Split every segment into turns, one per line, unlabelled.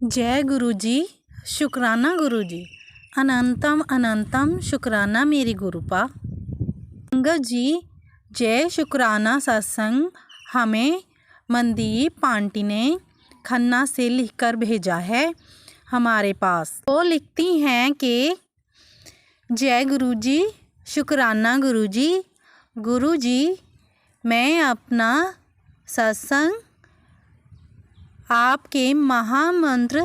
जय गुरु जी, शुक्राना गुरु जी, अनंतम अनंतम शुक्राना मेरी गुरुपा। संगत जी, जय शुक्राना सत्संग हमें मनदीप आंटी ने खन्ना से लिखकर भेजा है हमारे पास। वो लिखती हैं कि जय गुरु जी, शुक्राना गुरु जी मैं अपना सत्संग आपके महामंत्र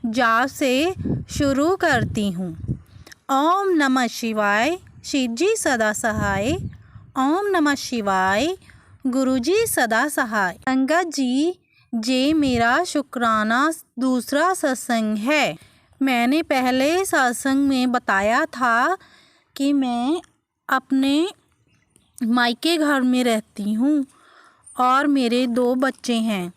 जाप से शुरू करती हूँ। ओम नमः शिवाय, शिव जी सदा सहाय। ओम नमः शिवाय, गुरु जी सदा सहाय। संगत जी, ये मेरा शुक्राना दूसरा सत्संग है। मैंने पहले सत्संग में बताया था कि मैं अपने मायके घर में रहती हूँ और मेरे 2 बच्चे हैं,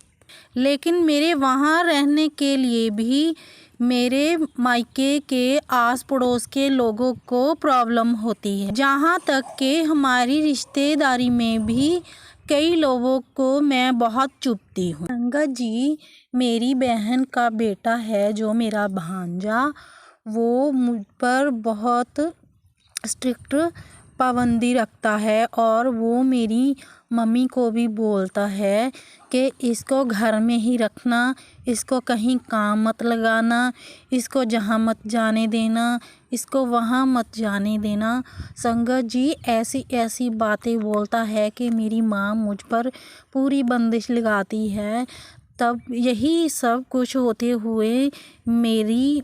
लेकिन मेरे वहाँ रहने के लिए भी मेरे मायके के आस पड़ोस के लोगों को प्रॉब्लम होती है। जहाँ तक कि हमारी रिश्तेदारी में भी कई लोगों को मैं बहुत चुभती हूँ। संगत जी, मेरी बहन का बेटा है जो मेरा भांजा, वो मुझ पर बहुत स्ट्रिक्ट पाबंदी रखता है और वो मेरी मम्मी को भी बोलता है कि इसको घर में ही रखना, इसको कहीं काम मत लगाना, इसको जहाँ मत जाने देना, इसको वहाँ मत जाने देना। संगत जी, ऐसी ऐसी बातें बोलता है कि मेरी माँ मुझ पर पूरी बंदिश लगाती है। तब यही सब कुछ होते हुए मेरी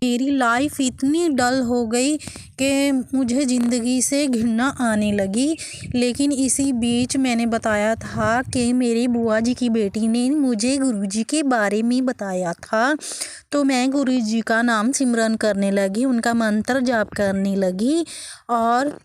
लाइफ इतनी डल हो गई कि मुझे ज़िंदगी से घृणा आने लगी। लेकिन इसी बीच मैंने बताया था कि मेरी बुआ जी की बेटी ने मुझे गुरुजी के बारे में बताया था, तो मैं गुरुजी का नाम सिमरन करने लगी, उनका मंत्र जाप करने लगी और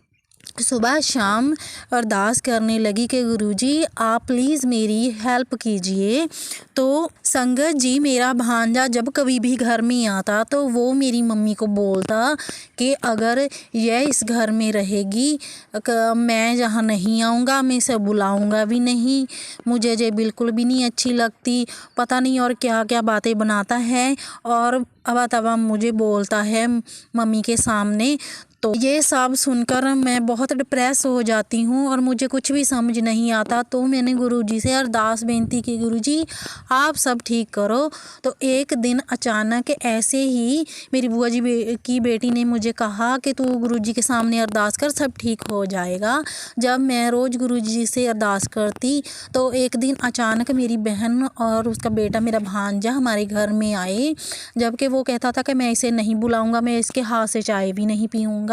सुबह शाम अरदास करने लगी कि गुरुजी आप प्लीज़ मेरी हेल्प कीजिए। तो संगत जी, मेरा भांजा जब कभी भी घर में आता तो वो मेरी मम्मी को बोलता कि अगर यह इस घर में रहेगी मैं जहाँ नहीं आऊँगा, मैं इसे बुलाऊँगा भी नहीं, मुझे ये बिल्कुल भी नहीं अच्छी लगती, पता नहीं और क्या क्या बातें बनाता है और अवा तवा मुझे बोलता है मम्मी के सामने। तो ये सब सुनकर मैं बहुत डिप्रेस हो जाती हूँ और मुझे कुछ भी समझ नहीं आता। तो मैंने गुरुजी से अरदास बेनती की, गुरुजी आप सब ठीक करो। तो एक दिन अचानक ऐसे ही मेरी बुआ जी की बेटी ने मुझे कहा कि तू गुरुजी के सामने अरदास कर, सब ठीक हो जाएगा। जब मैं रोज़ गुरुजी से अरदास करती तो एक दिन अचानक मेरी बहन और उसका बेटा मेरा भांजा हमारे घर में आए, जबकि वो कहता था कि मैं इसे नहीं बुलाऊँगा, मैं इसके हाथ से चाय भी नहीं पीऊँगा,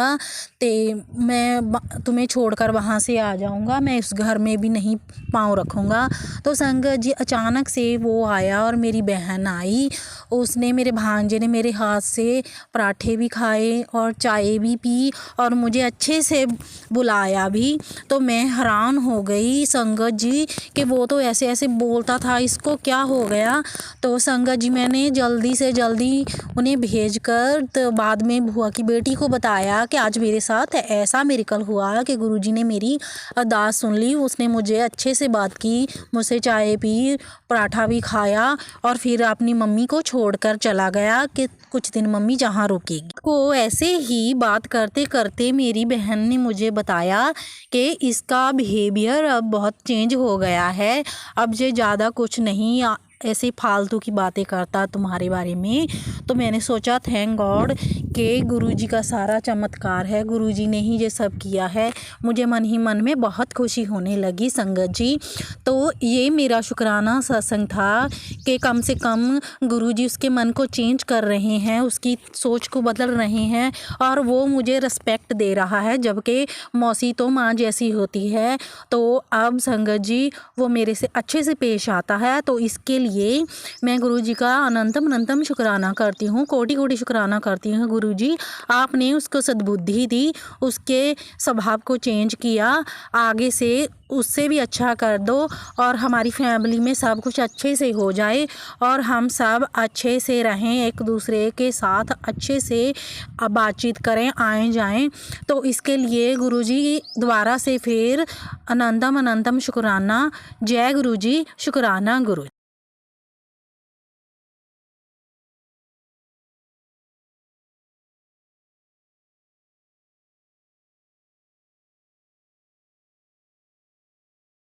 ते मैं तुम्हें छोड़कर वहाँ से आ जाऊँगा, मैं इस घर में भी नहीं पाँव रखूँगा। तो संगत जी, अचानक से वो आया और मेरी बहन आई, उसने मेरे भांजे ने मेरे हाथ से पराठे भी खाए और चाय भी पी और मुझे अच्छे से बुलाया भी। तो मैं हैरान हो गई संगत जी कि वो तो ऐसे ऐसे बोलता था, इसको क्या हो गया। तो संगत जी, मैंने जल्दी से जल्दी उन्हें भेजकर तो बाद में बुआ की बेटी को बताया कि आज मेरे साथ ऐसा मिरेकल हुआ कि गुरुजी ने मेरी अरदास सुन ली, उसने मुझे अच्छे से बात की, मुझसे चाय पी, पराठा भी खाया और फिर अपनी मम्मी को छोड़कर चला गया कि कुछ दिन मम्मी जहाँ रुकेगी। को ऐसे ही बात करते करते मेरी बहन ने मुझे बताया कि इसका बिहेवियर अब बहुत चेंज हो गया है, अब ये ज़्यादा कुछ नहीं ऐसे फालतू की बातें करता तुम्हारे बारे में। तो मैंने सोचा थैंक गॉड कि गुरुजी का सारा चमत्कार है, गुरुजी ने ही ये सब किया है। मुझे मन ही मन में बहुत खुशी होने लगी संगत जी। तो ये मेरा शुक्राना सत्संग था कि कम से कम गुरुजी उसके मन को चेंज कर रहे हैं, उसकी सोच को बदल रहे हैं और वो मुझे रिस्पेक्ट दे रहा है, जबकि मौसी तो माँ जैसी होती है। तो अब संगत जी वो मेरे से अच्छे से पेश आता है, तो इसके लिए लिए मैं गुरुजी का अनंतम अनंतम शुक्राना करती हूँ, कोटि कोटि शुक्राना करती हूँ। गुरुजी आपने उसको सद्बुद्धि दी, उसके स्वभाव को चेंज किया, आगे से उससे भी अच्छा कर दो और हमारी फैमिली में सब कुछ अच्छे से हो जाए और हम सब अच्छे से रहें, एक दूसरे के साथ अच्छे से बातचीत करें, आएँ जाएँ। तो इसके लिए गुरुजी द्वारा से फिर अनंतम अनंतम शुक्राना। जय गुरुजी, शुक्राना गुरु।